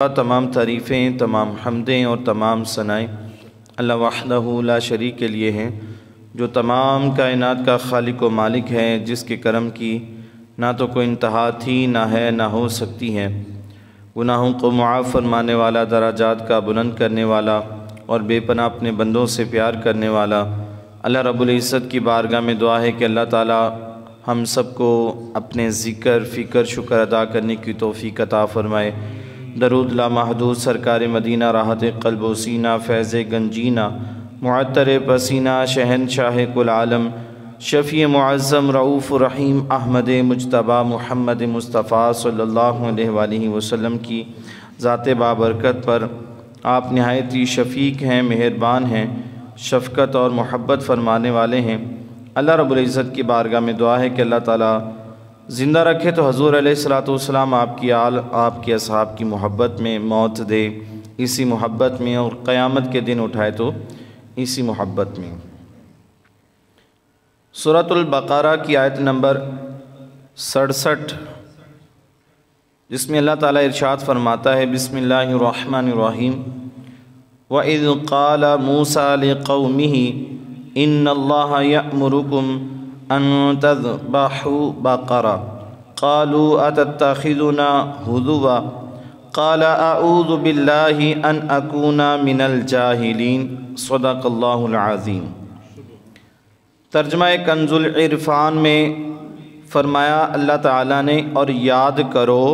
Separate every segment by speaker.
Speaker 1: تمام تعریفیں، تمام حمدیں اور تمام ثنائیں اللہ وحدہ لا شریک کے لیے ہیں، جو تمام کائنات کا خالق و مالک ہے، جس کے کرم کی نہ تو کوئی انتہا تھی، نہ ہے، نہ ہو سکتی ہے۔ گناہوں کو معاف فرمانے والا، درجات کا بلند کرنے والا اور بے پناہ اپنے بندوں سے پیار کرنے والا اللہ رب العزت کی بارگاہ میں دعا ہے کہ اللہ تعالی ہم سب کو اپنے ذکر، فکر، شکر ادا کرنے کی توفیق عطا فرمائے۔ درود لامحدود سرکار مدینہ، راحت قلب و سینہ، فیض گنجینہ، معطر پسینہ، شہنشاہ کل عالم، شفیع معظم، رعوف رحیم احمد مجتبیٰ محمد مصطفیٰ صلی اللہ علیہ وآلہ وسلم کی ذات بابرکت پر۔ آپ نہایت ہی شفیق ہیں، مہربان ہیں، شفقت اور محبت فرمانے والے ہیں۔ اللہ رب العزت کی بارگاہ میں دعا ہے کہ اللہ تعالیٰ زندہ رکھے تو حضور علیہ الصلوۃ والسلام آپ کی آل، آپ کے اصحاب کی محبت میں موت دے، اسی محبت میں، اور قیامت کے دن اٹھائے تو اسی محبت میں۔ سورۃ البقرہ کی آیت نمبر 67، جس میں اللہ تعالیٰ ارشاد فرماتا ہے، بسم اللہ الرحمن الرحیم، وَإِذْ قَالَ مُوسَىٰ لِقَوْمِهِ إِنَّ اللَّهَ يَأْمُرُكُمْ أَن تَذْبَحُوا بَقَرَةً قَالُوا أَتَتَّخِذُنَا هُزُوًا قَالَ أَعُوذُ بِاللَّهِ أَنْ أَكُونَ مِنَ الْجَاهِلِينَ صدق اللہ العظیم۔ ترجمہ کنز العرفان میں فرمایا اللہ تعالیٰ نے، اور یاد کرو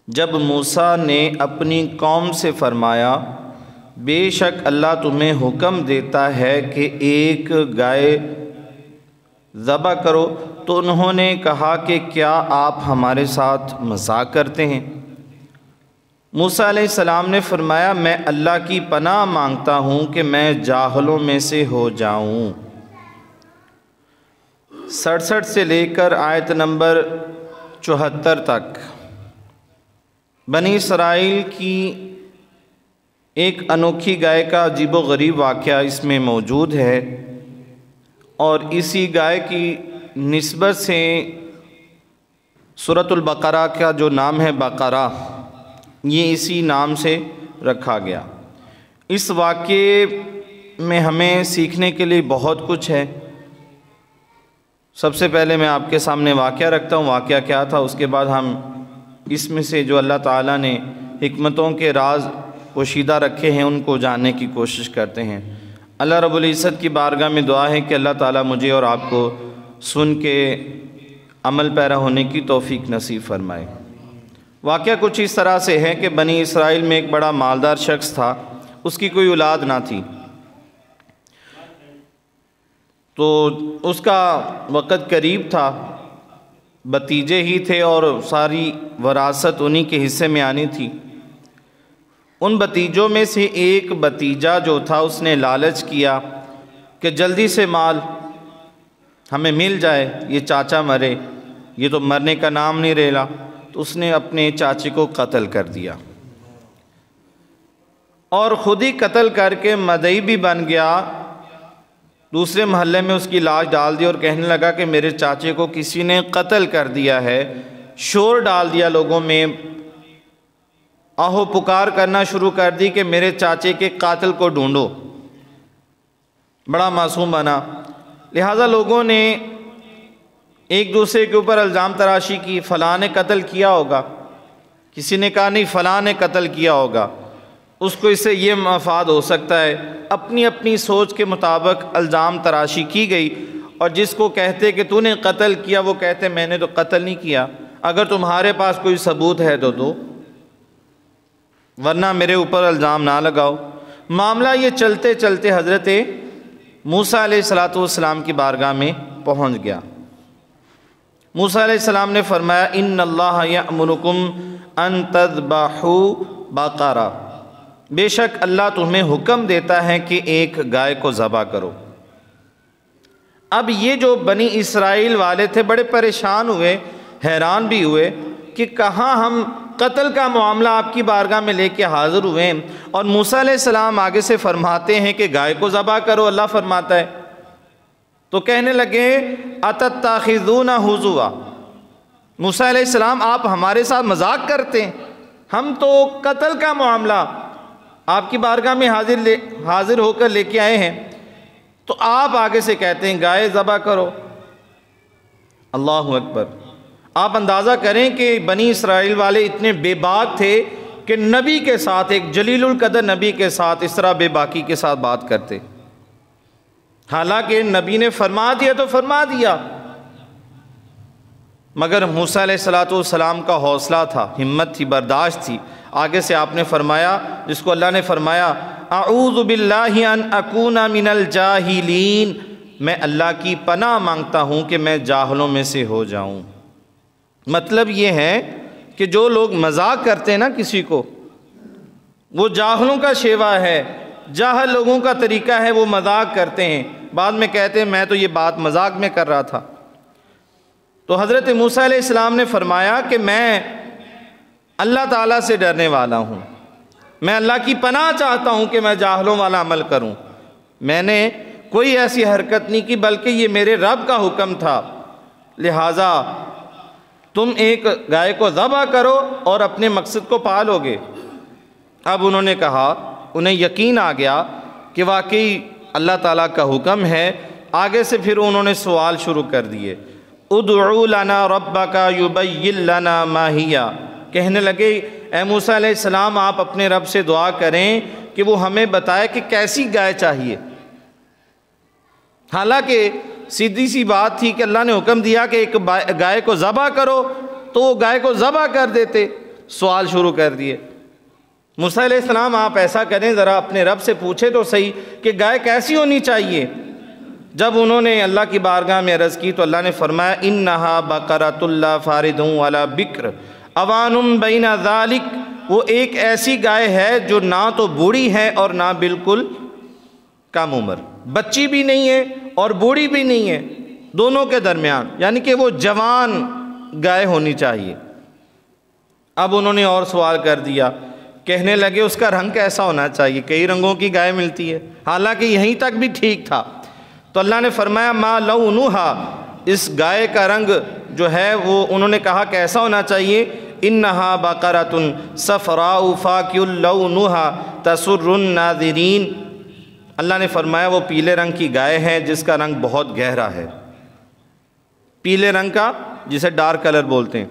Speaker 1: جب موسیٰ نے اپنی قوم سے فرمایا، بے شک اللہ تمہیں حکم دیتا ہے کہ ایک گائے ذبح کرو، تو انہوں نے کہا کہ کیا آپ ہمارے ساتھ مذاق کرتے ہیں؟ موسیٰ علیہ السلام نے فرمایا، میں اللہ کی پناہ مانگتا ہوں کہ میں جاہلوں میں سے ہو جاؤں۔ 67 سے لے کر آیت نمبر 74 تک بنی اسرائیل کی ایک انوکھی گائے کا عجیب و غریب واقعہ اس میں موجود ہے، اور اسی گائے کی نسبت سے سورۃ البقرہ کا جو نام ہے بقرہ، یہ اسی نام سے رکھا گیا۔ اس واقعے میں ہمیں سیکھنے کے لیے بہت کچھ ہے۔ سب سے پہلے میں آپ کے سامنے واقعہ رکھتا ہوں، واقعہ کیا تھا، اس کے بعد ہم اس میں سے جو اللہ تعالیٰ نے حکمتوں کے راز پوشیدہ رکھے ہیں ان کو جاننے کی کوشش کرتے ہیں۔ اللہ رب العزت کی بارگاہ میں دعا ہے کہ اللہ تعالیٰ مجھے اور آپ کو سن کے عمل پیرا ہونے کی توفیق نصیب فرمائے۔ واقعہ کچھ اس طرح سے ہے کہ بنی اسرائیل میں ایک بڑا مالدار شخص تھا، اس کی کوئی اولاد نہ تھی، تو اس کا وقت قریب تھا، بھتیجے ہی تھے اور ساری وراثت انہی کے حصے میں آنی تھی۔ ان بھتیجوں میں سے ایک بھتیجا جو تھا، اس نے لالچ کیا کہ جلدی سے مال ہمیں مل جائے، یہ چاچا مرے، یہ تو مرنے کا نام نہیں لے رہا، تو اس نے اپنے چاچے کو قتل کر دیا، اور خود ہی قتل کر کے مدعی بھی بن گیا۔ دوسرے محلے میں اس کی لاش ڈال دی اور کہنے لگا کہ میرے چاچے کو کسی نے قتل کر دیا ہے۔ شور ڈال دیا لوگوں میں، آہو پکار کرنا شروع کر دی کہ میرے چاچے کے قاتل کو ڈھونڈو۔ بڑا معصوم بنا، لہٰذا لوگوں نے ایک دوسرے کے اوپر الزام تراشی کی، فلاں نے قتل کیا ہوگا، کسی نے کہا نہیں فلاں نے قتل کیا ہوگا، اس کو اس سے یہ مفاد ہو سکتا ہے۔ اپنی اپنی سوچ کے مطابق الزام تراشی کی گئی، اور جس کو کہتے کہ تو نے قتل کیا، وہ کہتے میں نے تو قتل نہیں کیا، اگر تمہارے پاس کوئی ثبوت ہے تو دو، ورنہ میرے اوپر الزام نہ لگاؤ۔ معاملہ یہ چلتے چلتے حضرت موسیٰ علیہ السلام کی بارگاہ میں پہنچ گیا۔ موسیٰ علیہ السلام نے فرمایا، ان اللہ یأمرکم ان تذبحوا بقرہ، بے شک اللہ تمہیں حکم دیتا ہے کہ ایک گائے کو ذبح کرو۔ اب یہ جو بنی اسرائیل والے تھے بڑے پریشان ہوئے، حیران بھی ہوئے کہ کہاں ہم قتل کا معاملہ آپ کی بارگاہ میں لے کے حاضر ہوئے، اور موسیٰ علیہ السلام آگے سے فرماتے ہیں کہ گائے کو ذبح کرو، اللہ فرماتا ہے۔ تو کہنے لگے، أَتَتَّخِذُونَ هُزُوًا، موسیٰ علیہ السلام آپ ہمارے ساتھ مذاق کرتے ہیں، ہم تو قتل کا معاملہ آپ کی بارگاہ میں حاضر ہو کر لے کے آئے ہیں، تو آپ آگے سے کہتے ہیں گائے ذبح کرو۔ اللہ اکبر! آپ اندازہ کریں کہ بنی اسرائیل والے اتنے بے باک تھے کہ نبی کے ساتھ، ایک جلیل القدر نبی کے ساتھ اس طرح بے باکی کے ساتھ بات کرتے، حالانکہ نبی نے فرما دیا تو فرما دیا، مگر موسیٰ علیہ السلام کا حوصلہ تھا، ہمت تھی، برداشت تھی۔ آگے سے آپ نے فرمایا، جس کو اللہ نے فرمایا اعوذ باللہ ان اکون من الجاہلین، میں اللہ کی پناہ مانگتا ہوں کہ میں جاہلوں میں سے ہو جاؤں۔ مطلب یہ ہے کہ جو لوگ مذاق کرتے ہیں نا کسی کو، وہ جاہلوں کا شیوا ہے، جاہل لوگوں کا طریقہ ہے، وہ مذاق کرتے ہیں، بعد میں کہتے ہیں میں تو یہ بات مذاق میں کر رہا تھا۔ تو حضرت موسیٰ علیہ السلام نے فرمایا کہ میں اللہ تعالیٰ سے ڈرنے والا ہوں، میں اللہ کی پناہ چاہتا ہوں کہ میں جاہلوں والا عمل کروں، میں نے کوئی ایسی حرکت نہیں کی بلکہ یہ میرے رب کا حکم تھا، لہٰذا تم ایک گائے کو ذبح کرو اور اپنے مقصد کو پا لو گے۔ اب انہوں نے کہا، انہیں یقین آ گیا کہ واقعی اللہ تعالیٰ کا حکم ہے۔ آگے سے پھر انہوں نے سوال شروع کر دیے، ادعو لنا ربک یبین لنا ما ہی، کہنے لگے اے موسیٰ علیہ السلام آپ اپنے رب سے دعا کریں کہ وہ ہمیں بتائے کہ کیسی گائے چاہیے۔ حالانکہ سیدھی سی بات تھی کہ اللہ نے حکم دیا کہ ایک گائے کو ذبح کرو، تو وہ گائے کو ذبح کر دیتے، سوال شروع کر دیے۔ موسیٰ علیہ السلام آپ ایسا کریں، ذرا اپنے رب سے پوچھے تو صحیح کہ گائے کیسی ہونی چاہیے۔ جب انہوں نے اللہ کی بارگاہ میں عرض کی تو اللہ نے فرمایا انہا بقرۃ لا فارض ولا بکر اوان بین ذالک، وہ ایک ایسی گائے ہے جو نہ تو بوڑھی ہے اور نہ بالکل کم عمر، بچی بھی نہیں ہے اور بوڑھی بھی نہیں ہے، دونوں کے درمیان، یعنی کہ وہ جوان گائے ہونی چاہیے۔ اب انہوں نے اور سوال کر دیا، کہنے لگے اس کا رنگ کیسا ہونا چاہیے، کئی رنگوں کی گائے ملتی ہے، حالانکہ یہیں تک بھی ٹھیک تھا۔ تو اللہ نے فرمایا ما لونھا، اس گائے کا رنگ جو ہے وہ انہوں نے کہا کیسا ہونا چاہیے، انہا بقرۃ صفراء فاقع لونھا تسر الناظرین، اللہ نے فرمایا وہ پیلے رنگ کی گائے ہے جس کا رنگ بہت گہرا ہے، پیلے رنگ کا جسے ڈارک کلر بولتے ہیں،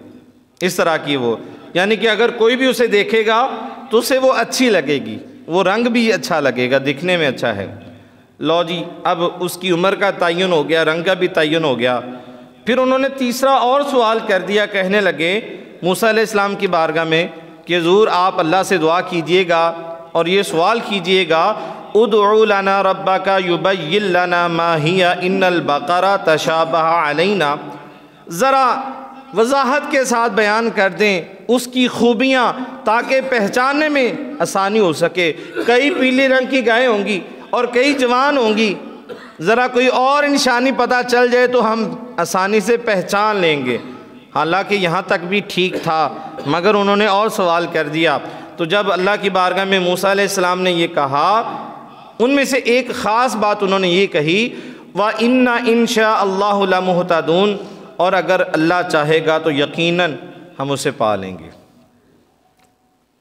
Speaker 1: اس طرح کی وہ، یعنی کہ اگر کوئی بھی اسے دیکھے گا تو اسے وہ اچھی لگے گی، وہ رنگ بھی اچھا لگے گا، دکھنے میں اچھا ہے۔ لو جی، اب اس کی عمر کا تعین ہو گیا، رنگ کا بھی تعین ہو گیا۔ پھر انہوں نے تیسرا اور سوال کر دیا، کہنے لگے موسیٰ علیہ السلام کی بارگاہ میں کہ حضور آپ اللہ سے دعا کیجئے گا اور یہ سوال کیجئے گا ادعو لنا ربک یبین لنا ما ہی ان البقرہ تشابہ علینا، ذرا وضاحت کے ساتھ بیان کر دیں اس کی خوبیاں تاکہ پہچاننے میں آسانی ہو سکے، کئی پیلے رنگ کی گائے ہوں گی اور کئی جوان ہوں گی، ذرا کوئی اور نشانی پتہ چل جائے تو ہم آسانی سے پہچان لیں گے۔ حالانکہ یہاں تک بھی ٹھیک تھا، مگر انہوں نے اور سوال کر دیا۔ تو جب اللہ کی بارگاہ میں موسیٰ علیہ السلام نے یہ کہا، ان میں سے ایک خاص بات انہوں نے یہ کہی وَإِنَّ إِن شَاءَ اللَّهُ لَمُهْتَدُونَ، اور اگر اللہ چاہے گا تو یقیناً ہم اسے پا لیں گے۔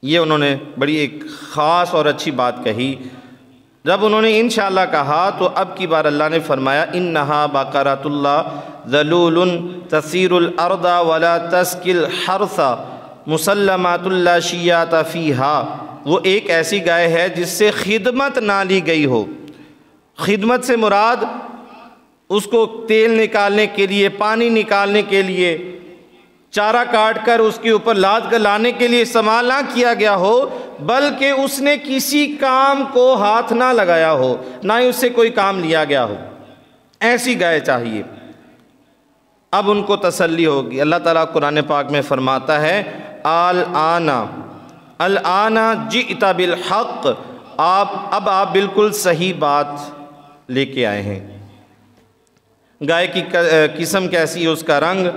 Speaker 1: یہ انہوں نے بڑی ایک خاص اور اچھی بات کہی۔ جب انہوں نے انشاءاللہ کہا تو اب کی بار اللہ نے فرمایا انہا بقرۃ اللہ ذلول تسیر الارض ولا تسقی الحرث مسلمات لا شیات فیہا، وہ ایک ایسی گائے ہے جس سے خدمت نہ لی گئی ہو۔ خدمت سے مراد اس کو تیل نکالنے کے لیے، پانی نکالنے کے لیے، چارہ کاٹ کر اس کے اوپر لاد کر لانے کے لیے استعمال نہ کیا گیا ہو، بلکہ اس نے کسی کام کو ہاتھ نہ لگایا ہو، نہ ہی اس سے کوئی کام لیا گیا ہو، ایسی گائے چاہیے۔ اب ان کو تسلی ہوگی۔ اللہ تعالیٰ قرآن پاک میں فرماتا ہے الآن جئت بالحق، اب آپ بالکل صحیح بات لے کے آئے ہیں۔ گائے کی قسم کیسی ہے، اس کا رنگ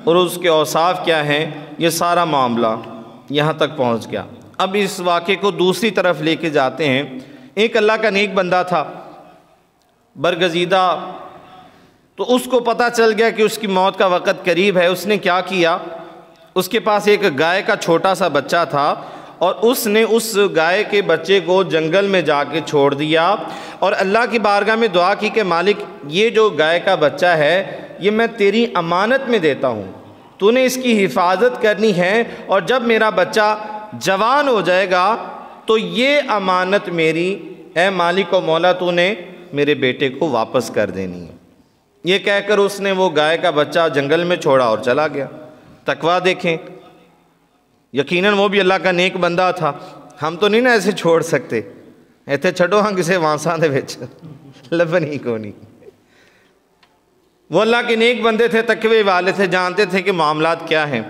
Speaker 1: اور اس کے اوصاف کیا ہیں، یہ سارا معاملہ یہاں تک پہنچ گیا۔ اب اس واقعے کو دوسری طرف لے کے جاتے ہیں۔ ایک اللہ کا نیک بندہ تھا، برگزیدہ، تو اس کو پتہ چل گیا کہ اس کی موت کا وقت قریب ہے۔ اس نے کیا کیا، اس کے پاس ایک گائے کا چھوٹا سا بچہ تھا اور اس نے اس گائے کے بچے کو جنگل میں جا کے چھوڑ دیا اور اللہ کی بارگاہ میں دعا کی کہ مالک یہ جو گائے کا بچہ ہے یہ میں تیری امانت میں دیتا ہوں، تو نے اس کی حفاظت کرنی ہے، اور جب میرا بچہ جوان ہو جائے گا تو یہ امانت میری اے مالک و مولا تو نے میرے بیٹے کو واپس کر دینی ہے۔ یہ کہہ کر اس نے وہ گائے کا بچہ جنگل میں چھوڑا اور چلا گیا۔ تقویٰ دیکھیں، یقیناً وہ بھی اللہ کا نیک بندہ تھا۔ ہم تو نہیں نا ایسے چھوڑ سکتے، ایتھے چھڈو ہاں کسے وانساں دے وچ لبنی کو نہیں۔ وہ اللہ کے نیک بندے تھے، تقوی والے تھے، جانتے تھے کہ معاملات کیا ہیں۔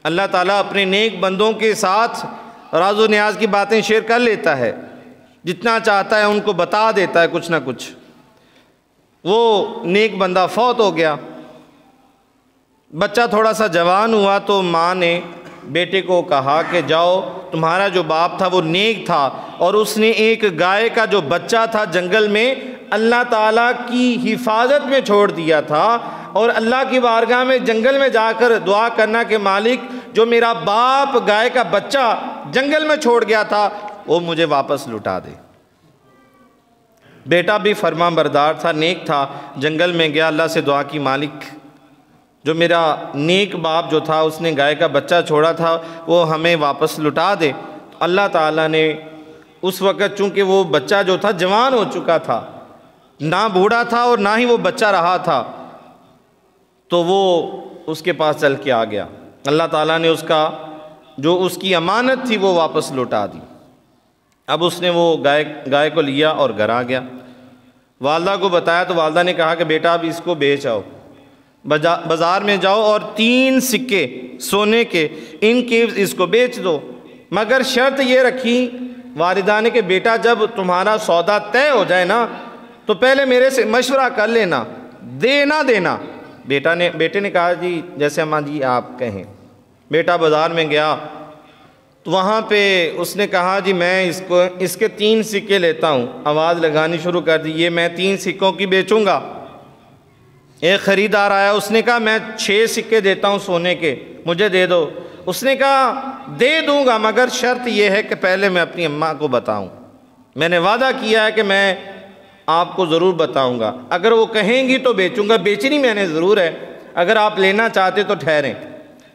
Speaker 1: اللہ تعالیٰ اپنے نیک بندوں کے ساتھ راز و نیاز کی باتیں شیئر کر لیتا ہے، جتنا چاہتا ہے ان کو بتا دیتا ہے کچھ نہ کچھ۔ وہ نیک بندہ فوت ہو گیا، بچہ تھوڑا سا جوان ہوا تو ماں نے بیٹے کو کہا کہ جاؤ، تمہارا جو باپ تھا وہ نیک تھا اور اس نے ایک گائے کا جو بچہ تھا جنگل میں اللہ تعالیٰ کی حفاظت میں چھوڑ دیا تھا، اور اللہ کی بارگاہ میں جنگل میں جا کر دعا کرنا کہ مالک جو میرا باپ گائے کا بچہ جنگل میں چھوڑ گیا تھا وہ مجھے واپس لٹا دے۔ بیٹا بھی فرما بردار تھا، نیک تھا، جنگل میں گیا، اللہ سے دعا کی مالک جو میرا نیک باپ جو تھا اس نے گائے کا بچہ چھوڑا تھا وہ ہمیں واپس لٹا دے۔ اللہ تعالیٰ نے اس وقت چونکہ وہ بچہ جو تھا جوان ہو چکا تھا، نہ بوڑھا تھا اور نہ ہی وہ بچہ رہا تھا، تو وہ اس کے پاس چل کے آ گیا۔ اللہ تعالیٰ نے اس کا جو اس کی امانت تھی وہ واپس لوٹا دی۔ اب اس نے وہ گائے کو لیا اور گھر آ گیا، والدہ کو بتایا تو والدہ نے کہا کہ بیٹا اب اس کو بیچ آؤ، بازار میں جاؤ اور 3 سکے سونے کے ان کے اس کو بیچ دو، مگر شرط یہ رکھی والدہ نے کہ بیٹا جب تمہارا سودا طے ہو جائے نا تو پہلے میرے سے مشورہ کر لینا، دینا دینا۔ بیٹے نے کہا جی جیسے اماں جی آپ کہیں۔ بیٹا بازار میں گیا تو وہاں پہ اس نے کہا جی میں اس کے 3 سکے لیتا ہوں، آواز لگانی شروع کر دی، یہ میں 3 سکوں کی بیچوں گا۔ ایک خریدار آیا، اس نے کہا میں 6 سکے دیتا ہوں سونے کے، مجھے دے دو۔ اس نے کہا دے دوں گا مگر شرط یہ ہے کہ پہلے میں اپنی اماں کو بتاؤں، میں نے وعدہ کیا ہے کہ میں آپ کو ضرور بتاؤں گا، اگر وہ کہیں گی تو بیچوں گا، بیچنی میں نے ضرور ہے، اگر آپ لینا چاہتے تو ٹھہریں۔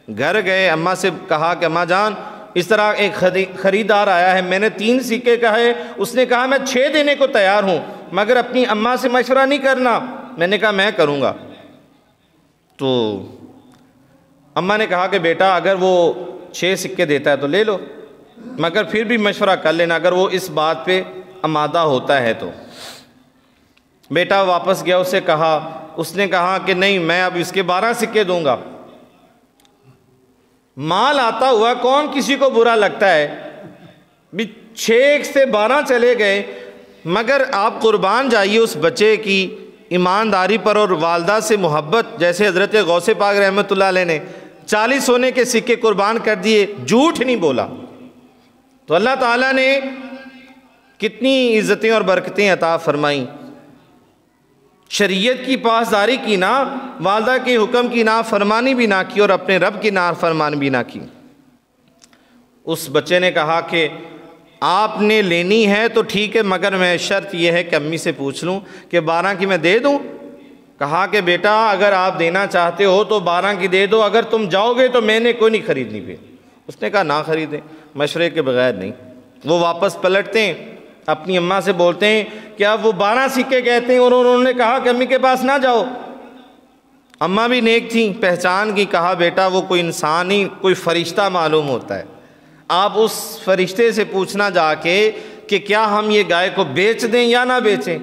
Speaker 1: گھر گئے، اماں سے کہا کہ اماں جان اس طرح ایک خریدار آیا ہے، میں نے 3 سکے کہے، اس نے کہا میں 6 دینے کو تیار ہوں مگر اپنی اماں سے مشورہ نہیں کرنا۔ میں نے کہا میں کروں گا۔ تو اماں نے کہا کہ بیٹا اگر وہ 6 سکے دیتا ہے تو لے لو، مگر پھر بھی مشورہ کر لینا اگر وہ اس بات پہ آمادہ ہوتا ہے تو۔ بیٹا واپس گیا، اسے کہا، اس نے کہا کہ نہیں میں اب اس کے 12 سکے دوں گا۔ مال آتا ہوا کون کسی کو برا لگتا ہے، 6 سے 12 چلے گئے، مگر آپ قربان جائیے اس بچے کی ایمانداری پر اور والدہ سے محبت، جیسے حضرت غوث پاک رحمۃ اللہ علیہ نے 40 سونے کے سکے قربان کر دیے، جھوٹ نہیں بولا، تو اللہ تعالیٰ نے کتنی عزتیں اور برکتیں عطا فرمائیں۔ شریعت کی پاسداری کی نا، والدہ کے حکم کی نافرمانی بھی نہ کی اور اپنے رب کی نافرمانی بھی نہ کی۔ اس بچے نے کہا کہ آپ نے لینی ہے تو ٹھیک ہے مگر میں شرط یہ ہے کہ امی سے پوچھ لوں کہ 12 کی میں دے دوں۔ کہا کہ بیٹا اگر آپ دینا چاہتے ہو تو 12 کی دے دو، اگر تم جاؤ گے تو میں نے کوئی نہیں خریدنی پھر۔ اس نے کہا نہ خریدیں، مشورے کے بغیر نہیں۔ وہ واپس پلٹتے ہیں، اپنی اماں سے بولتے ہیں کہ اب وہ 12 سکے کہتے ہیں، اور انہوں نے کہا کہ امی کے پاس نہ جاؤ۔ اماں بھی نیک تھیں، پہچان کی، کہا بیٹا وہ کوئی انسان ہی، کوئی فرشتہ معلوم ہوتا ہے، آپ اس فرشتے سے پوچھنا جا کے کہ کیا ہم یہ گائے کو بیچ دیں یا نہ بیچیں۔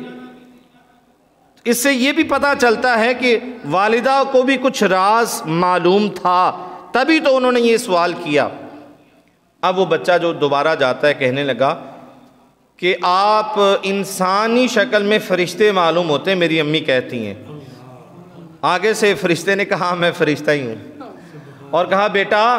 Speaker 1: اس سے یہ بھی پتہ چلتا ہے کہ والدہ کو بھی کچھ راز معلوم تھا، تبھی تو انہوں نے یہ سوال کیا۔ اب وہ بچہ جو دوبارہ جاتا ہے کہنے لگا کہ آپ انسانی شکل میں فرشتے معلوم ہوتے ہیں، میری امی کہتی ہیں۔ آگے سے فرشتے نے کہا میں فرشتہ ہی ہوں، اور کہا بیٹا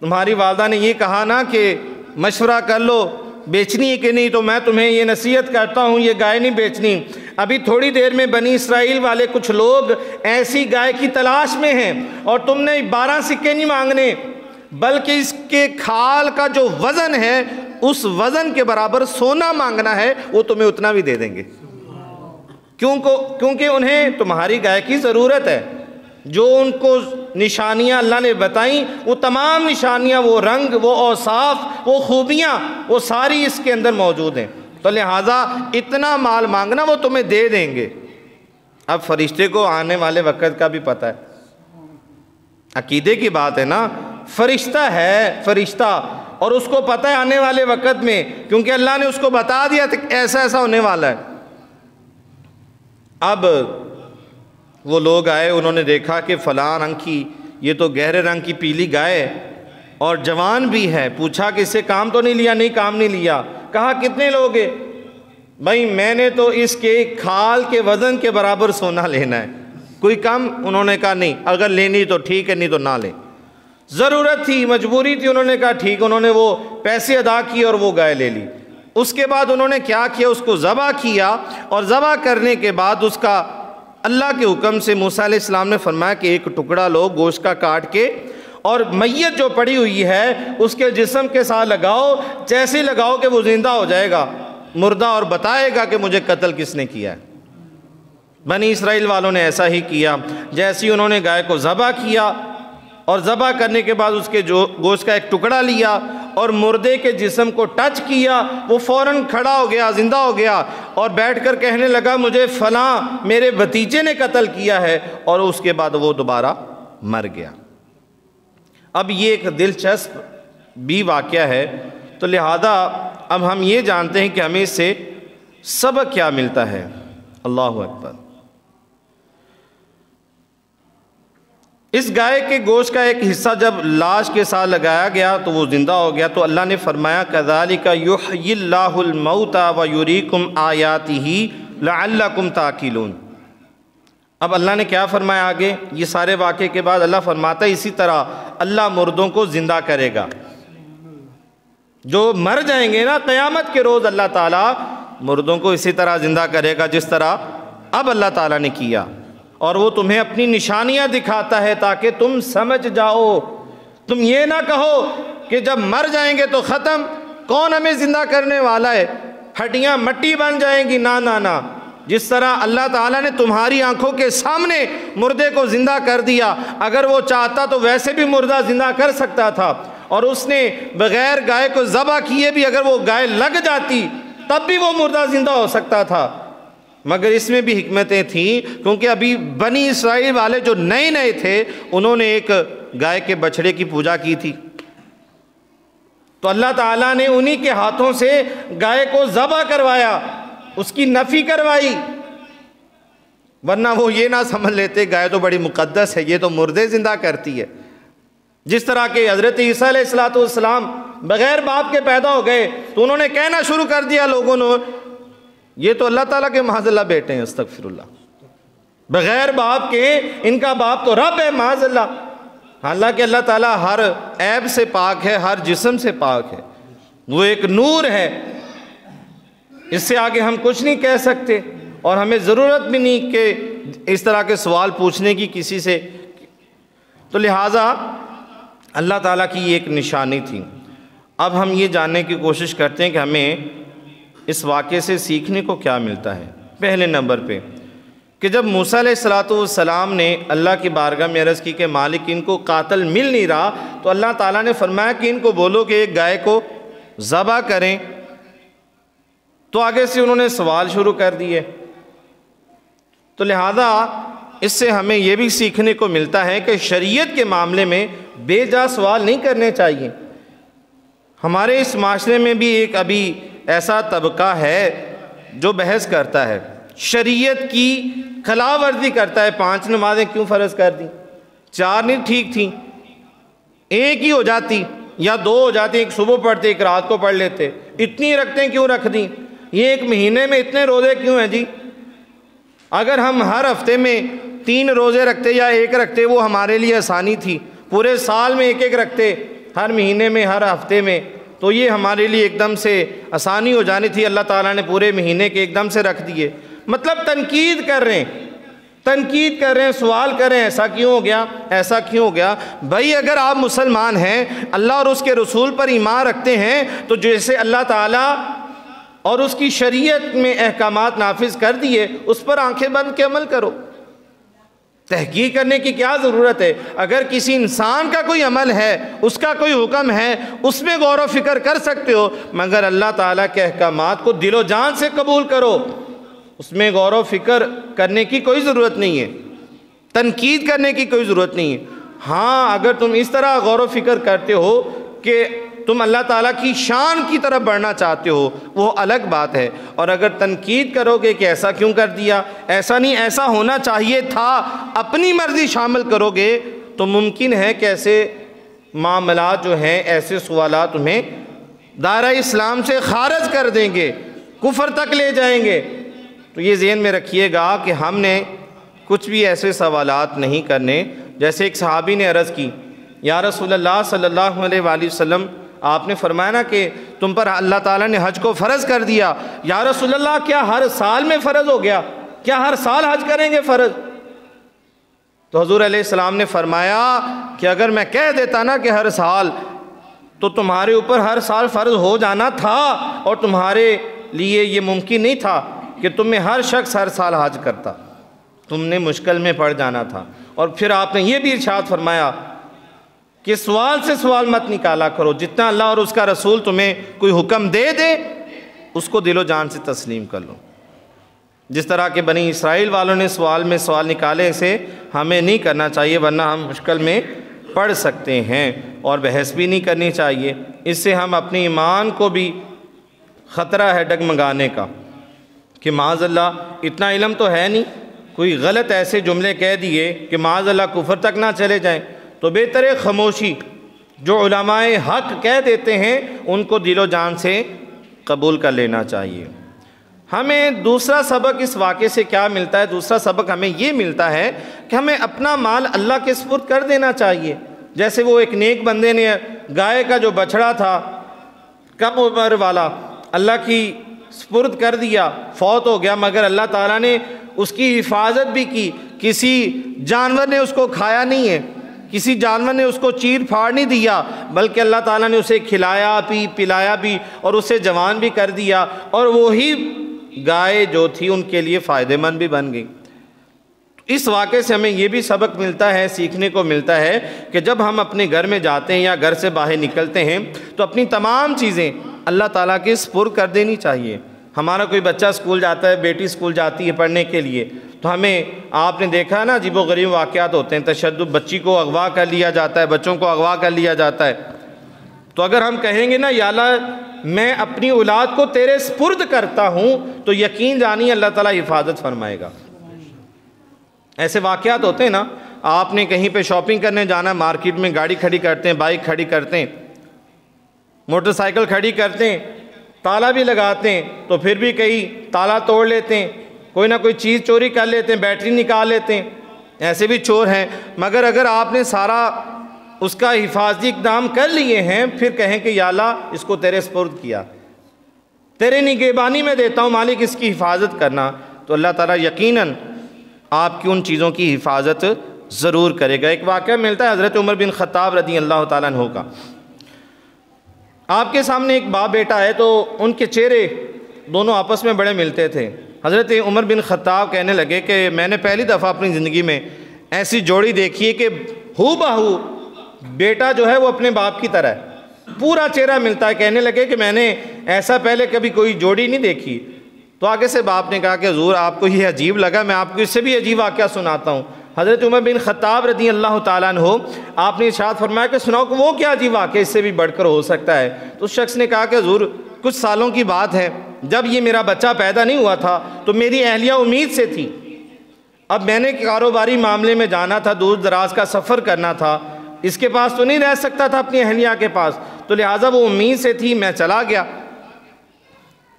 Speaker 1: تمہاری والدہ نے یہ کہا نا کہ مشورہ کر لو بیچنی ہے کہ نہیں، تو میں تمہیں یہ نصیحت کرتا ہوں یہ گائے نہیں بیچنی، ابھی تھوڑی دیر میں بنی اسرائیل والے کچھ لوگ ایسی گائے کی تلاش میں ہیں اور تم نے 12 سکے نہیں مانگنے بلکہ اس کے کھال کا جو وزن ہے اس وزن کے برابر سونا مانگنا ہے، وہ تمہیں اتنا بھی دے دیں گے، کیونکہ انہیں تمہاری گائے کی ضرورت ہے۔ جو ان کو نشانیاں اللہ نے بتائیں، وہ تمام نشانیاں، وہ رنگ، وہ اوصاف، وہ خوبیاں، وہ ساری اس کے اندر موجود ہیں، تو لہٰذا اتنا مال مانگنا، وہ تمہیں دے دیں گے۔ اب فرشتے کو آنے والے وقت کا بھی پتہ ہے، عقیدے کی بات ہے نا، فرشتہ ہے فرشتہ، اور اس کو پتہ ہے آنے والے وقت میں، کیونکہ اللہ نے اس کو بتا دیا کہ ایسا ایسا ہونے والا ہے۔ اب وہ لوگ آئے، انہوں نے دیکھا کہ فلاں رنگ کی، یہ تو گہرے رنگ کی پیلی گائے اور جوان بھی ہے، پوچھا کہ اس سے کام تو نہیں لیا؟ نہیں کام نہیں لیا۔ کہا کتنے لوگ ہیں؟ بھائی میں نے تو اس کے کھال کے وزن کے برابر سونا لینا ہے، کوئی کم؟ انہوں نے کہا نہیں، اگر لینی تو ٹھیک ہے، نہیں تو نہ لیں۔ ضرورت تھی، مجبوری تھی، انہوں نے کہا ٹھیک، انہوں نے وہ پیسے ادا کیے اور وہ گائے لے لی۔ اس کے بعد انہوں نے کیا کیا؟ اس کو ذبح کیا، اور ذبح کرنے کے بعد اس کا اللہ کے حکم سے موسیٰ علیہ السلام نے فرمایا کہ ایک ٹکڑا لو گوشت کا کاٹ کے، اور میت جو پڑی ہوئی ہے اس کے جسم کے ساتھ لگاؤ، جیسے لگاؤ کہ وہ زندہ ہو جائے گا مردہ، اور بتائے گا کہ مجھے قتل کس نے کیا ہے۔ بنی اسرائیل والوں نے ایسا ہی کیا، جیسے انہوں نے گائے کو ذبح کیا، اور ذبح کرنے کے بعد اس کے جو گوشت کا ایک ٹکڑا لیا اور مردے کے جسم کو ٹچ کیا، وہ فوراً کھڑا ہو گیا، زندہ ہو گیا، اور بیٹھ کر کہنے لگا مجھے فلاں میرے بھتیجے نے قتل کیا ہے، اور اس کے بعد وہ دوبارہ مر گیا۔ اب یہ ایک دلچسپ بھی واقعہ ہے، تو لہذا اب ہم یہ جانتے ہیں کہ ہمیں اس سے سبق کیا ملتا ہے۔ اللہ اکبر۔ اس گائے کے گوشت کا ایک حصہ جب لاش کے ساتھ لگایا گیا تو وہ زندہ ہو گیا، تو اللہ نے فرمایا کذالک یحیی اللہ الموتى ویریکم آیاتہ لعلکم تعقلون۔ اب اللہ نے کیا فرمایا آگے؟ یہ سارے واقعے کے بعد اللہ فرماتا ہے اسی طرح اللہ مردوں کو زندہ کرے گا، جو مر جائیں گے نا قیامت کے روز اللہ تعالیٰ مردوں کو اسی طرح زندہ کرے گا جس طرح اب اللہ تعالیٰ نے کیا، اور وہ تمہیں اپنی نشانیاں دکھاتا ہے تاکہ تم سمجھ جاؤ، تم یہ نہ کہو کہ جب مر جائیں گے تو ختم، کون ہمیں زندہ کرنے والا ہے، ہڈیاں مٹی بن جائیں گی، نہ نہ نہ، جس طرح اللہ تعالیٰ نے تمہاری آنکھوں کے سامنے مردے کو زندہ کر دیا، اگر وہ چاہتا تو ویسے بھی مردہ زندہ کر سکتا تھا، اور اس نے بغیر گائے کو ذبح کیے بھی اگر وہ گائے لگ جاتی تب بھی وہ مردہ زندہ ہو سکتا تھا، مگر اس میں بھی حکمتیں تھیں، کیونکہ ابھی بنی اسرائیل والے جو نئے نئے تھے انہوں نے ایک گائے کے بچڑے کی پوجا کی تھی، تو اللہ تعالیٰ نے انہی کے ہاتھوں سے گائے کو ذبح کروایا، اس کی نفی کروائی، ورنہ وہ یہ نہ سمجھ لیتے گائے تو بڑی مقدس ہے، یہ تو مردے زندہ کرتی ہے۔ جس طرح کہ حضرت عیسیٰ علیہ السلام بغیر باپ کے پیدا ہو گئے تو انہوں نے کہنا شروع کر دیا لوگوں نے یہ تو اللہ تعالیٰ کے معاذ اللہ بیٹے ہیں، استغفر اللہ، بغیر باپ کے ان کا باپ تو رب ہے معاذ اللہ، حالانکہ اللہ تعالیٰ ہر عیب سے پاک ہے، ہر جسم سے پاک ہے، وہ ایک نور ہے، اس سے آگے ہم کچھ نہیں کہہ سکتے، اور ہمیں ضرورت بھی نہیں کہ اس طرح کے سوال پوچھنے کی کسی سے۔ تو لہٰذا اللہ تعالیٰ کی یہ ایک نشانی تھی۔ اب ہم یہ جاننے کی کوشش کرتے ہیں کہ ہمیں اس واقعے سے سیکھنے کو کیا ملتا ہے۔ پہلے نمبر پہ کہ جب موسیٰ علیہ السلام نے اللہ کی بارگاہ میں عرض کی کہ مالک ان کو قاتل مل نہیں رہا، تو اللہ تعالیٰ نے فرمایا کہ ان کو بولو کہ ایک گائے کو ذبح کریں، تو آگے سے انہوں نے سوال شروع کر دیے۔ تو لہذا اس سے ہمیں یہ بھی سیکھنے کو ملتا ہے کہ شریعت کے معاملے میں بے جا سوال نہیں کرنے چاہیے۔ ہمارے اس معاشرے میں بھی ایک ابھی ایسا طبقہ ہے جو بحث کرتا ہے، شریعت کی خلاف ورزی کرتا ہے، 5 نمازیں کیوں فرض کر دیں، 4 نہیں ٹھیک تھیں، ایک ہی ہو جاتی یا 2 ہو جاتی، ایک صبح پڑھتے ایک رات کو پڑھ لیتے، اتنی رکھتے کیوں رکھ دیں، یہ ایک مہینے میں اتنے روزے کیوں ہیں جی؟ اگر ہم ہر ہفتے میں 3 روزے رکھتے یا 1 رکھتے وہ ہمارے لیے آسانی تھی، پورے سال میں 1 رکھتے، ہر مہینے میں ہر ہفتے میں، تو یہ ہمارے لیے ایک دم سے آسانی ہو جانی تھی، اللہ تعالیٰ نے پورے مہینے کے ایک دم سے رکھ دیے۔ مطلب تنقید کر رہے ہیں، سوال کر رہے ہیں ایسا کیوں ہو گیا، ایسا کیوں ہو گیا۔ بھائی اگر آپ مسلمان ہیں، اللہ اور اس کے رسول پر ایمان رکھتے ہیں، تو جیسے اللہ تعالیٰ اور اس کی شریعت میں احکامات نافذ کر دیے، اس پر آنکھیں بند کے عمل کرو۔ تحقیق کرنے کی کیا ضرورت ہے؟ اگر کسی انسان کا کوئی عمل ہے، اس کا کوئی حکم ہے، اس میں غور و فکر کر سکتے ہو، مگر اللہ تعالیٰ کے احکامات کو دل و جان سے قبول کرو، اس میں غور و فکر کرنے کی کوئی ضرورت نہیں ہے، تنقید کرنے کی کوئی ضرورت نہیں ہے۔ ہاں اگر تم اس طرح غور و فکر کرتے ہو کہ تم اللہ تعالیٰ کی شان کی طرف بڑھنا چاہتے ہو، وہ الگ بات ہے۔ اور اگر تنقید کرو گے کہ ایسا کیوں کر دیا، ایسا نہیں، ایسا ہونا چاہیے تھا، اپنی مرضی شامل کرو گے، تو ممکن ہے کہ ایسے معاملات جو ہیں، ایسے سوالات تمہیں دائرہ اسلام سے خارج کر دیں گے، کفر تک لے جائیں گے۔ تو یہ ذہن میں رکھیے گا کہ ہم نے کچھ بھی ایسے سوالات نہیں کرنے۔ جیسے ایک صحابی نے عرض کی، یا رسول اللہ صلی اللہ علیہ وآلہ وسلم، آپ نے فرمایا نا کہ تم پر اللہ تعالیٰ نے حج کو فرض کر دیا، یا رسول اللہ کیا ہر سال میں فرض ہو گیا؟ کیا ہر سال حج کریں گے فرض؟ تو حضور علیہ السلام نے فرمایا کہ اگر میں کہہ دیتا نا کہ ہر سال، تو تمہارے اوپر ہر سال فرض ہو جانا تھا، اور تمہارے لیے یہ ممکن نہیں تھا کہ تم میں ہر شخص ہر سال حج کرتا، تم نے مشکل میں پڑ جانا تھا۔ اور پھر آپ نے یہ بھی ارشاد فرمایا کہ سوال سے سوال مت نکالا کرو، جتنا اللہ اور اس کا رسول تمہیں کوئی حکم دے دے، اس کو دل و جان سے تسلیم کر لو۔ جس طرح کہ بنی اسرائیل والوں نے سوال میں سوال نکالے، سے ہمیں نہیں کرنا چاہیے، ورنہ ہم مشکل میں پڑ سکتے ہیں، اور بحث بھی نہیں کرنی چاہیے۔ اس سے ہم اپنے ایمان کو بھی خطرہ ہے ڈگمگانے کا، کہ معاذ اللہ اتنا علم تو ہے نہیں، کوئی غلط ایسے جملے کہہ دیے کہ معاذ اللہ کفر تک نہ چلے جائیں، تو بہتر ہے خاموشی۔ جو علماء حق کہہ دیتے ہیں ان کو دل و جان سے قبول کر لینا چاہیے۔ ہمیں دوسرا سبق اس واقعے سے کیا ملتا ہے؟ دوسرا سبق ہمیں یہ ملتا ہے کہ ہمیں اپنا مال اللہ کے سپرد کر دینا چاہیے۔ جیسے وہ ایک نیک بندے نے گائے کا جو بچڑا تھا کم عمر والا، اللہ کی سپرد کر دیا، فوت ہو گیا، مگر اللہ تعالیٰ نے اس کی حفاظت بھی کی، کسی جانور نے اس کو کھایا نہیں ہے، کسی جانور نے اس کو چیر پھاڑ نہیں دیا، بلکہ اللہ تعالیٰ نے اسے کھلایا بھی، پلایا بھی، اور اسے جوان بھی کر دیا، اور وہی گائے جو تھی ان کے لیے فائدہ مند بھی بن گئی۔ اس واقعے سے ہمیں یہ بھی سبق ملتا ہے، سیکھنے کو ملتا ہے کہ جب ہم اپنے گھر میں جاتے ہیں یا گھر سے باہر نکلتے ہیں تو اپنی تمام چیزیں اللہ تعالیٰ کے سپرد کر دینی چاہیے۔ ہمارا کوئی بچہ اسکول جاتا ہے، بیٹی اسکول جاتی ہے پڑھنے کے لیے، تو ہمیں، آپ نے دیکھا ہے نا، عجیب و غریب واقعات ہوتے ہیں، تشدد، بچی کو اغوا کر لیا جاتا ہے، بچوں کو اغوا کر لیا جاتا ہے۔ تو اگر ہم کہیں گے نا یا اللہ میں اپنی اولاد کو تیرے سپرد کرتا ہوں، تو یقین جانی اللہ تعالیٰ حفاظت فرمائے گا۔ ایسے واقعات ہوتے ہیں نا، آپ نے کہیں پہ شاپنگ کرنے جانا، مارکیٹ میں گاڑی کھڑی کرتے ہیں، بائک کھڑی کرتے ہیں، موٹر سائیکل کھڑی کرتے ہیں، تالا بھی لگاتے ہیں، تو پھر بھی کئی تالا توڑ لیتے ہیں، کوئی نہ کوئی چیز چوری کر لیتے ہیں، بیٹری نکال لیتے ہیں، ایسے بھی چور ہیں۔ مگر اگر آپ نے سارا اس کا حفاظتی اقدام کر لیے ہیں، پھر کہیں کہ یا اللہ اس کو تیرے سپرد کیا، تیرے نگہبانی میں دیتا ہوں مالک، اس کی حفاظت کرنا، تو اللہ تعالیٰ یقیناً آپ کی ان چیزوں کی حفاظت ضرور کرے گا۔ ایک واقعہ ملتا ہے حضرت عمر بن خطاب رضی اللہ تعالیٰ عنہ کا۔ آپ کے سامنے ایک باپ بیٹا ہے، تو ان کے چہرے دونوں آپس میں بڑے ملتے تھے۔ حضرت عمر بن خطاب کہنے لگے کہ میں نے پہلی دفعہ اپنی زندگی میں ایسی جوڑی دیکھی ہے کہ ہو بہو بیٹا جو ہے وہ اپنے باپ کی طرح ہے، پورا چہرہ ملتا ہے۔ کہنے لگے کہ میں نے ایسا پہلے کبھی کوئی جوڑی نہیں دیکھی۔ تو آگے سے باپ نے کہا کہ حضور آپ کو یہ عجیب لگا، میں آپ کو اس سے بھی عجیب واقعہ سناتا ہوں۔ حضرت عمر بن خطاب رضی اللہ تعالیٰ عنہ آپ نے ارشاد فرمایا کہ سناؤ کہ وہ کیا عجیب واقعہ اس سے بھی بڑھ کر ہو سکتا ہے۔ تو اس شخص نے کہا کہ حضور کچھ سالوں کی بات ہے، جب یہ میرا بچہ پیدا نہیں ہوا تھا تو میری اہلیہ امید سے تھی، اب میں نے کاروباری معاملے میں جانا تھا، دور دراز کا سفر کرنا تھا، اس کے پاس تو نہیں رہ سکتا تھا اپنی اہلیہ کے پاس، تو لہٰذا وہ امید سے تھی، میں چلا گیا۔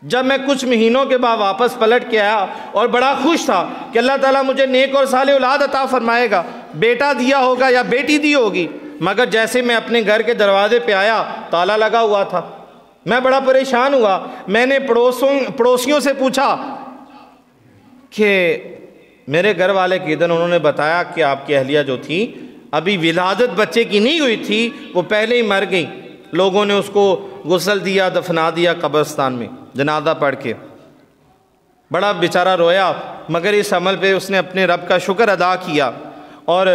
Speaker 1: جب میں کچھ مہینوں کے بعد واپس پلٹ کے آیا اور بڑا خوش تھا کہ اللہ تعالیٰ مجھے نیک اور صالح اولاد عطا فرمائے گا، بیٹا دیا ہوگا یا بیٹی دی ہوگی، مگر جیسے میں اپنے گھر کے دروازے پہ آیا تالا لگا ہوا تھا۔ میں بڑا پریشان ہوا، میں نے پڑوسیوں سے پوچھا کہ میرے گھر والے کے دن انہوں نے بتایا کہ آپ کی اہلیہ جو تھی ابھی ولادت بچے کی نہیں ہوئی تھی، وہ پہلے ہی مر گئی، لوگوں نے اس کو غسل دیا، دفنا دیا قبرستان میں جنازہ پڑھ کے۔ بڑا بیچارہ رویا، مگر اس عمل پہ اس نے اپنے رب کا شکر ادا کیا، اور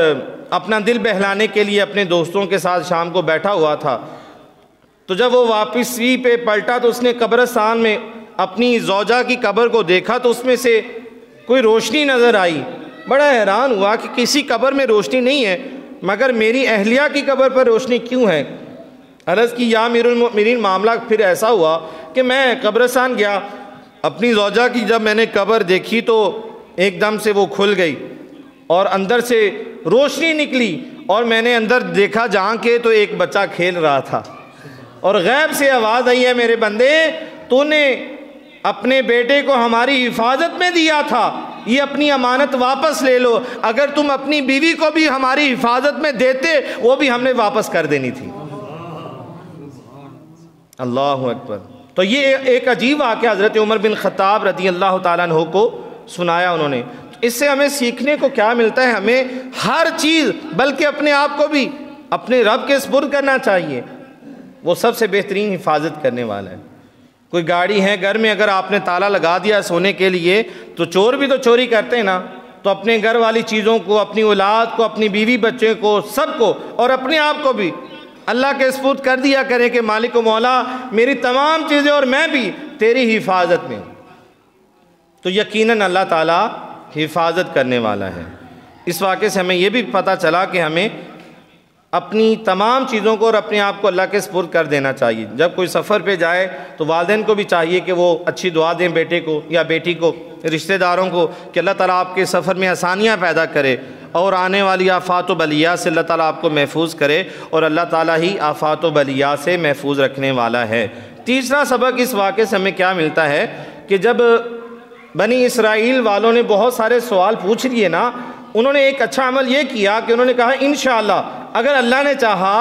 Speaker 1: اپنا دل بہلانے کے لیے اپنے دوستوں کے ساتھ شام کو بیٹھا ہوا تھا۔ تو جب وہ واپسی پہ پلٹا تو اس نے قبرستان میں اپنی زوجہ کی قبر کو دیکھا تو اس میں سے کوئی روشنی نظر آئی۔ بڑا حیران ہوا کہ کسی قبر میں روشنی نہیں ہے، مگر میری اہلیہ کی قبر پر روشنی کیوں ہے؟ عرض کی یا امیر المؤمنین، معاملہ پھر ایسا ہوا کہ میں قبرستان گیا، اپنی زوجہ کی جب میں نے قبر دیکھی تو ایک دم سے وہ کھل گئی اور اندر سے روشنی نکلی، اور میں نے اندر دیکھا جہاں کے تو ایک بچہ کھیل رہا تھا، اور غیب سے آواز آئی ہے میرے بندے تو نے اپنے بیٹے کو ہماری حفاظت میں دیا تھا، یہ اپنی امانت واپس لے لو، اگر تم اپنی بیوی کو بھی ہماری حفاظت میں دیتے وہ بھی ہم نے واپس کر دینی تھی۔ اللہ اکبر۔ تو یہ ایک عجیب واقعہ حضرت عمر بن خطاب رضی اللہ تعالیٰ عنہ کو سنایا انہوں نے۔ اس سے ہمیں سیکھنے کو کیا ملتا ہے؟ ہمیں ہر چیز بلکہ اپنے آپ کو بھی اپنے رب کے سپرد کرنا چاہیے، وہ سب سے بہترین حفاظت کرنے والا ہے۔ کوئی گاڑی ہے گھر میں، اگر آپ نے تالا لگا دیا سونے کے لیے تو چور بھی تو چوری کرتے ہیں نا، تو اپنے گھر والی چیزوں کو، اپنی اولاد کو، اپنی بیوی بچے کو، سب کو اور اپنے آپ کو بھی اللہ کے سپرد کر دیا کریں کہ مالک و مولا میری تمام چیزیں اور میں بھی تیری حفاظت میں ہوں، تو یقیناً اللہ تعالیٰ حفاظت کرنے والا ہے۔ اس واقعے سے ہمیں یہ بھی پتہ چلا کہ ہمیں اپنی تمام چیزوں کو اور اپنے آپ کو اللہ کے سپرد کر دینا چاہیے۔ جب کوئی سفر پہ جائے تو والدین کو بھی چاہیے کہ وہ اچھی دعا دیں بیٹے کو یا بیٹی کو، رشتہ داروں کو، کہ اللہ تعالیٰ آپ کے سفر میں آسانیاں پیدا کرے اور آنے والی آفات و بلیات سے اللہ تعالیٰ آپ کو محفوظ کرے، اور اللہ تعالیٰ ہی آفات و بلیات سے محفوظ رکھنے والا ہے۔ تیسرا سبق اس واقعے سے ہمیں کیا ملتا ہے کہ جب بنی اسرائیل والوں نے بہت سارے سوال پوچھ لیے نا، انہوں نے ایک اچھا عمل یہ کیا کہ انہوں نے کہا انشاءاللہ اگر اللہ نے چاہا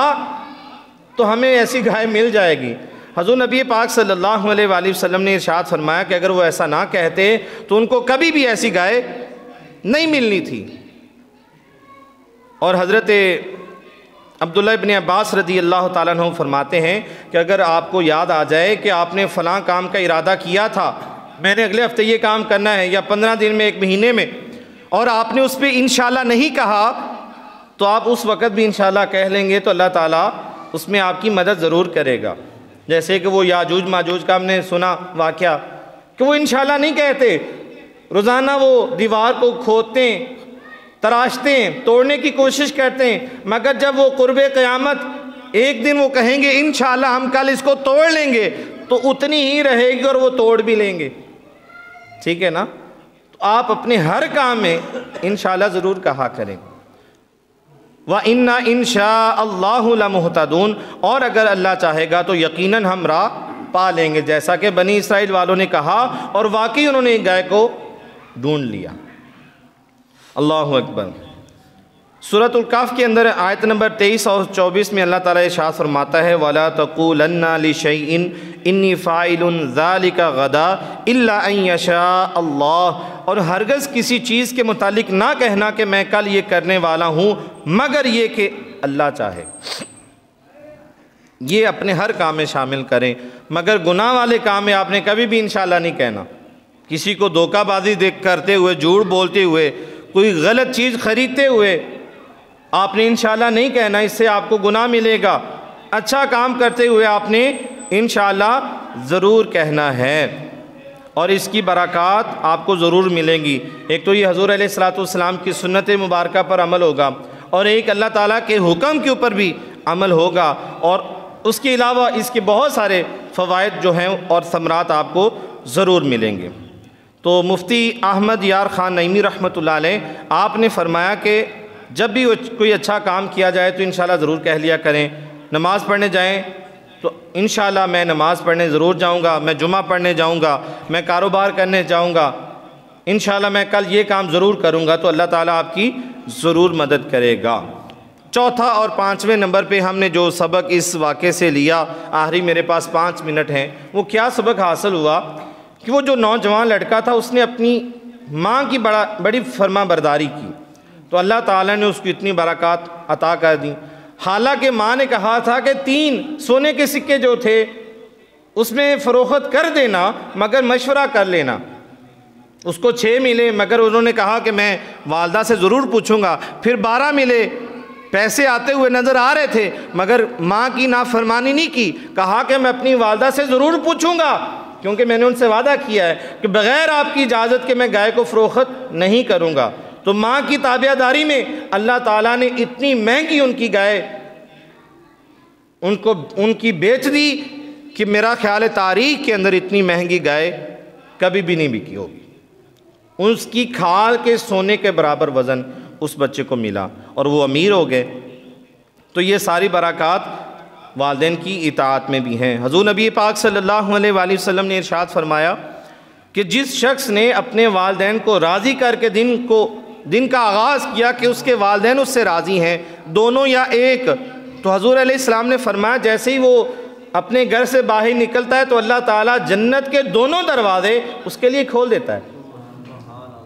Speaker 1: تو ہمیں ایسی گائے مل جائے گی۔ حضور نبی پاک صلی اللہ علیہ وآلہ وسلم نے ارشاد فرمایا کہ اگر وہ ایسا نہ کہتے تو ان کو کبھی بھی ایسی گائے نہیں ملنی تھی۔ اور حضرت عبداللہ ابن عباس رضی اللہ تعالیٰ عنہ فرماتے ہیں کہ اگر آپ کو یاد آ جائے کہ آپ نے فلاں کام کا ارادہ کیا تھا، میں نے اگلے ہفتے یہ کام کرنا ہے یا 15 دن میں، 1 مہینے میں، اور آپ نے اس پہ انشاءاللہ نہیں کہا، تو آپ اس وقت بھی انشاءاللہ کہہ لیں گے تو اللہ تعالیٰ اس میں آپ کی مدد ضرور کرے گا۔ جیسے کہ وہ یاجوج ماجوج کا ہم نے سنا واقعہ کہ وہ انشاءاللہ نہیں کہتے، روزانہ وہ دیوار کو کھودتے ہیں، تراشتے ہیں، توڑنے کی کوشش کرتے ہیں، مگر جب وہ قرب قیامت ایک دن وہ کہیں گے انشاءاللہ ہم کل اس کو توڑ لیں گے، تو اتنی ہی رہے گی اور وہ توڑ بھی لیں گے۔ ٹھیک ہے نا؟ تو آپ اپنے ہر کام میں انشاءاللہ ضرور کہا کریں۔ وَإِنَّا إِن شَاءَ اللَّهُ لَمُهْتَدُونَ، اور اگر اللہ چاہے گا تو یقیناً ہم راہ پا لیں گے، جیسا کہ بنی اسرائیل والوں نے کہا، اور واقعی انہوں نے ایک گائے کو ڈھونڈ لیا۔ اللہ اکبر۔ سورۃ الکہف کے اندر آیت نمبر 23 اور 24 میں اللہ تعالیٰ ارشاد فرماتا ہے وَلَا تَقُولَنَّ لِشَيْءٍ إِنِّي فَاعِلٌ ذَلِكَ غَدًا إِلَّا أَن يَشَاءَ اللَّهُ، اور ہرگز کسی چیز کے متعلق نہ کہنا کہ میں کل یہ کرنے والا ہوں مگر یہ کہ اللہ چاہے۔ یہ اپنے ہر کام میں شامل کریں، مگر گناہ والے کام میں آپ نے کبھی بھی انشاءاللہ نہیں کہنا۔ کسی کو دھوکہ بازی کرتے ہوئے، جھوٹ بولتے ہوئے، کوئی غلط چیز خریدتے ہوئے آپ نے انشاءاللہ نہیں کہنا، اس سے آپ کو گناہ ملے گا۔ اچھا کام کرتے ہوئے آپ نے انشاءاللہ ضرور کہنا ہے، اور اس کی برکات آپ کو ضرور ملیں گی۔ ایک تو یہ حضور علیہ السلام کی سنت مبارکہ پر عمل ہوگا، اور ایک اللہ تعالیٰ کے حکم کے اوپر بھی عمل ہوگا، اور اس کے علاوہ اس کے بہت سارے فوائد جو ہیں اور ثمرات آپ کو ضرور ملیں گے۔ تو مفتی احمد یار خان نعیمی رحمۃ اللہ علیہ آپ نے فرمایا کہ جب بھی کوئی اچھا کام کیا جائے تو انشاءاللہ ضرور کہہ لیا کریں۔ نماز پڑھنے جائیں تو انشاءاللہ میں نماز پڑھنے ضرور جاؤں گا، میں جمعہ پڑھنے جاؤں گا، میں کاروبار کرنے جاؤں گا، انشاءاللہ میں کل یہ کام ضرور کروں گا، تو اللہ تعالیٰ آپ کی ضرور مدد کرے گا۔ چوتھا اور 5ویں نمبر پہ ہم نے جو سبق اس واقعے سے لیا، آخری میرے پاس 5 منٹ ہیں، وہ کیا سبق حاصل ہوا کہ وہ جو نوجوان لڑکا تھا اس نے اپنی ماں کی بڑی فرما برداری کی تو اللہ تعالیٰ نے اس کو اتنی برکات عطا کر دی۔ حالانکہ ماں نے کہا تھا کہ 3 سونے کے سکے جو تھے اس میں فروخت کر دینا مگر مشورہ کر لینا۔ اس کو 6 ملے مگر انہوں نے کہا کہ میں والدہ سے ضرور پوچھوں گا۔ پھر 12 ملے، پیسے آتے ہوئے نظر آ رہے تھے مگر ماں کی نافرمانی نہیں کی، کہا کہ میں اپنی والدہ سے ضرور پوچھوں گا کیونکہ میں نے ان سے وعدہ کیا ہے کہ بغیر آپ کی اجازت کے میں گائے کو فروخت نہیں کروں گا۔ تو ماں کی تابع داری میں اللہ تعالیٰ نے اتنی مہنگی ان کی گائے ان کی بیچ دی کہ میرا خیال ہے تاریخ کے اندر اتنی مہنگی گائے کبھی بھی نہیں بکی ہوگی۔ اس کی کھال کے سونے کے برابر وزن اس بچے کو ملا اور وہ امیر ہو گئے۔ تو یہ ساری برکات والدین کی اطاعت میں بھی ہیں۔ حضور نبی پاک صلی اللہ علیہ وآلہ وسلم نے ارشاد فرمایا کہ جس شخص نے اپنے والدین کو راضی کر کے دن کا آغاز کیا کہ اس کے والدین اس سے راضی ہیں، دونوں یا ایک، تو حضور علیہ السلام نے فرمایا جیسے ہی وہ اپنے گھر سے باہر نکلتا ہے تو اللہ تعالیٰ جنت کے دونوں دروازے اس کے لیے کھول دیتا ہے۔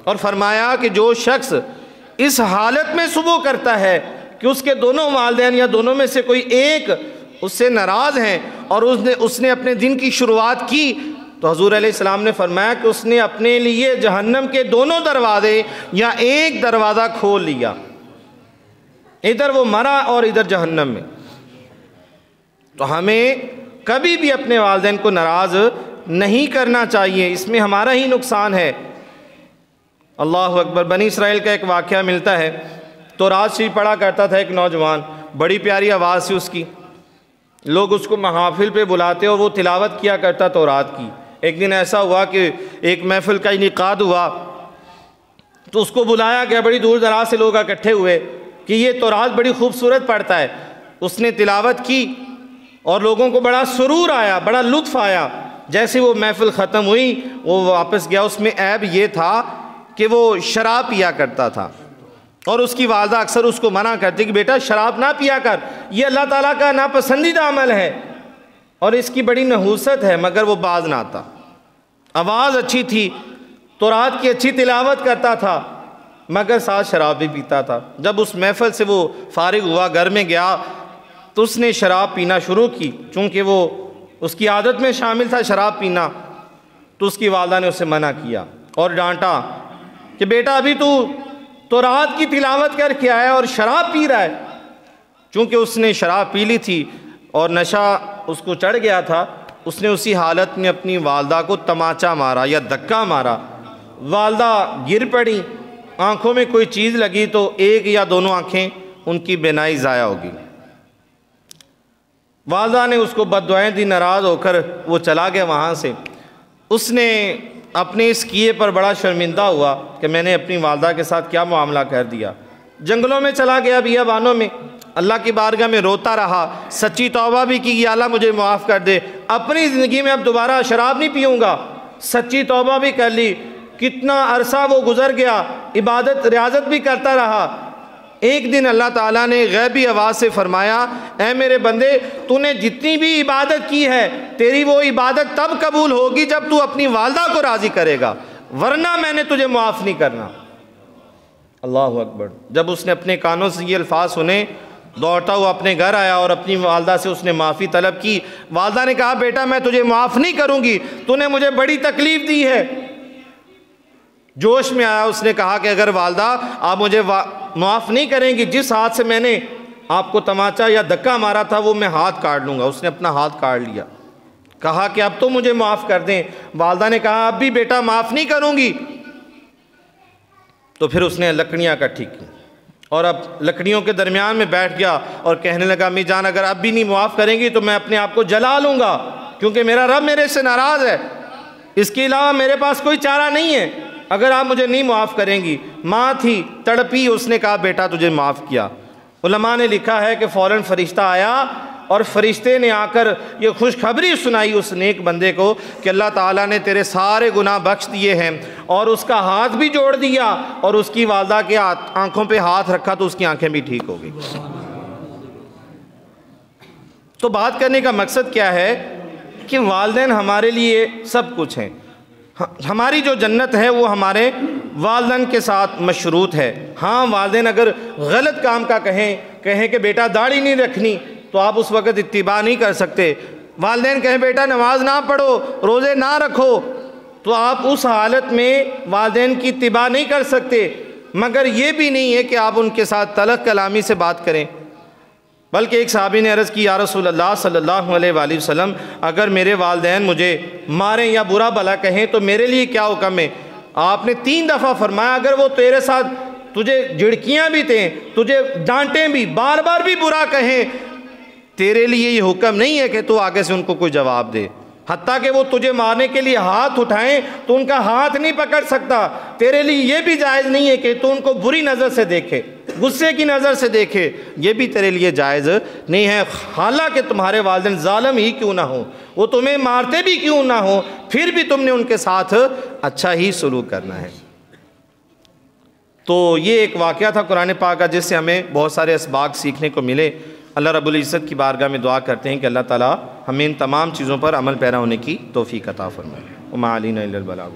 Speaker 1: اور فرمایا کہ جو شخص اس حالت میں صبح کرتا ہے کہ اس کے دونوں والدین یا دونوں میں سے کوئی ایک اس سے ناراض ہیں اور اس نے اپنے دن کی شروعات کی تو حضور علیہ السلام نے فرمایا کہ اس نے اپنے لیے جہنم کے دونوں دروازے یا ایک دروازہ کھول لیا، ادھر وہ مرا اور ادھر جہنم میں۔ تو ہمیں کبھی بھی اپنے والدین کو ناراض نہیں کرنا چاہیے، اس میں ہمارا ہی نقصان ہے۔ اللہ اکبر۔ بنی اسرائیل کا ایک واقعہ ملتا ہے، تورات شریف پڑھا کرتا تھا ایک نوجوان، بڑی پیاری آواز سے اس کی، لوگ اس کو محافل پہ بلاتے اور وہ تلاوت کیا کرتا تورات کی۔ ایک دن ایسا ہوا کہ ایک محفل کا انعقاد ہوا تو اس کو بلایا گیا، بڑی دور دراز سے لوگ اکٹھے ہوئے کہ یہ تورات بڑی خوبصورت پڑھتا ہے۔ اس نے تلاوت کی اور لوگوں کو بڑا سرور آیا، بڑا لطف آیا۔ جیسے وہ محفل ختم ہوئی وہ واپس گیا، اس میں عیب یہ تھا کہ وہ شراب پیا کرتا تھا اور اس کی والدہ اکثر اس کو منع کرتی کہ بیٹا شراب نہ پیا کر، یہ اللہ تعالیٰ کا ناپسندیدہ عمل ہے اور اس کی بڑی نحوست ہے، مگر وہ باز نہ آتا۔ آواز اچھی تھی، تورات کی اچھی تلاوت کرتا تھا مگر ساتھ شراب بھی پیتا تھا۔ جب اس محفل سے وہ فارغ ہوا گھر میں گیا تو اس نے شراب پینا شروع کی، چونکہ وہ اس کی عادت میں شامل تھا شراب پینا۔ تو اس کی والدہ نے اسے منع کیا اور ڈانٹا کہ بیٹا ابھی تو تورات کی تلاوت کر کے آیا اور شراب پی رہا ہے۔ چونکہ اس نے شراب پی لی تھی اور نشہ اس کو چڑھ گیا تھا، اس نے اسی حالت میں اپنی والدہ کو تماچا مارا یا دھکا مارا۔ والدہ گر پڑی، آنکھوں میں کوئی چیز لگی تو ایک یا دونوں آنکھیں ان کی بینائی ضائع ہوگی۔ والدہ نے اس کو بد دعائیں دی، ناراض ہو کر وہ چلا گیا وہاں سے۔ اس نے اپنے اس کیے پر بڑا شرمندہ ہوا کہ میں نے اپنی والدہ کے ساتھ کیا معاملہ کر دیا۔ جنگلوں میں چلا گیا، بیابانوں میں، اللہ کی بارگاہ میں روتا رہا، سچی توبہ بھی کی، یا اللہ مجھے معاف کر دے، اپنی زندگی میں اب دوبارہ شراب نہیں پیوں گا، سچی توبہ بھی کر لی۔ کتنا عرصہ وہ گزر گیا، عبادت ریاضت بھی کرتا رہا۔ ایک دن اللہ تعالیٰ نے غیبی آواز سے فرمایا، اے میرے بندے، تو نے جتنی بھی عبادت کی ہے تیری وہ عبادت تب قبول ہوگی جب تو اپنی والدہ کو راضی کرے گا، ورنہ میں نے تجھے معاف نہیں کرنا۔ اللہ اکبر۔ جب اس نے اپنے کانوں سے یہ الفاظ سنے، دوڑتا ہوا اپنے گھر آیا اور اپنی والدہ سے اس نے معافی طلب کی۔ والدہ نے کہا بیٹا میں تجھے معاف نہیں کروں گی، تو نے مجھے بڑی تکلیف دی ہے۔ جوش میں آیا، اس نے کہا کہ اگر والدہ آپ مجھے معاف نہیں کریں گی، جس ہاتھ سے میں نے آپ کو تماچا یا دھکا مارا تھا وہ میں ہاتھ کاٹ لوں گا۔ اس نے اپنا ہاتھ کاٹ لیا، کہا کہ اب تو مجھے معاف کر دیں۔ والدہ نے کہا اب بھی بیٹا معاف نہیں کروں گی۔ تو پھر اس نے لکڑیاں اکٹھی کی اور اب لکڑیوں کے درمیان میں بیٹھ گیا اور کہنے لگا امی جان اگر اب بھی نہیں معاف کریں گی تو میں اپنے آپ کو جلا لوں گا، کیونکہ میرا رب میرے سے ناراض ہے، اس کے علاوہ میرے پاس کوئی چارہ نہیں ہے اگر آپ مجھے نہیں معاف کریں گی۔ ماں تھی، تڑپی، اس نے کہا بیٹا تجھے معاف کیا۔ علماء نے لکھا ہے کہ فوراً فرشتہ آیا اور فرشتے نے آ کر یہ خوشخبری سنائی اس نیک بندے کو کہ اللہ تعالیٰ نے تیرے سارے گناہ بخش دیے ہیں، اور اس کا ہاتھ بھی جوڑ دیا اور اس کی والدہ کے آنکھوں پہ ہاتھ رکھا تو اس کی آنکھیں بھی ٹھیک ہو گئی۔ تو بات کرنے کا مقصد کیا ہے کہ والدین ہمارے لیے سب کچھ ہیں۔ ہماری جو جنت ہے وہ ہمارے والدین کے ساتھ مشروط ہے۔ ہاں والدین اگر غلط کام کا کہیں کہ بیٹا داڑھی نہیں رکھنی تو آپ اس وقت اتباع نہیں کر سکتے۔ والدین کہیں بیٹا نماز نہ پڑھو، روزے نہ رکھو، تو آپ اس حالت میں والدین کی اتباع نہیں کر سکتے۔ مگر یہ بھی نہیں ہے کہ آپ ان کے ساتھ تلخ کلامی سے بات کریں، بلکہ ایک صحابی نے عرض کی یا رسول اللہ صلی اللہ علیہ وآلہ وسلم اگر میرے والدین مجھے ماریں یا برا بھلا کہیں تو میرے لیے کیا حکم ہے؟ آپ نے 3 دفعہ فرمایا اگر وہ تیرے ساتھ تجھے جھڑکیاں بھی دیں، تجھے ڈانٹیں بھی، بار بار بھی برا کہیں، تیرے لیے یہ حکم نہیں ہے کہ تو آگے سے ان کو کوئی جواب دے۔ حتیٰ کہ وہ تجھے مارنے کے لیے ہاتھ اٹھائیں تو ان کا ہاتھ نہیں پکڑ سکتا، تیرے لیے یہ بھی جائز نہیں ہے کہ تو ان کو بری نظر سے دیکھے، غصے کی نظر سے دیکھے، یہ بھی تیرے لیے جائز نہیں ہے۔ حالانکہ تمہارے والدین ظالم ہی کیوں نہ ہو، وہ تمہیں مارتے بھی کیوں نہ ہو، پھر بھی تم نے ان کے ساتھ اچھا ہی سلوک کرنا ہے۔ تو یہ ایک واقعہ تھا قرآن پاک کا جس سے ہمیں بہت سارے اسباق سیکھنے کو ملے۔ اللہ رب العزت کی بارگاہ میں دعا کرتے ہیں کہ اللہ تعالیٰ ہمیں ان تمام چیزوں پر عمل پیرا ہونے کی توفیق عطا فرمائے۔ وما علینا الا البلاغ۔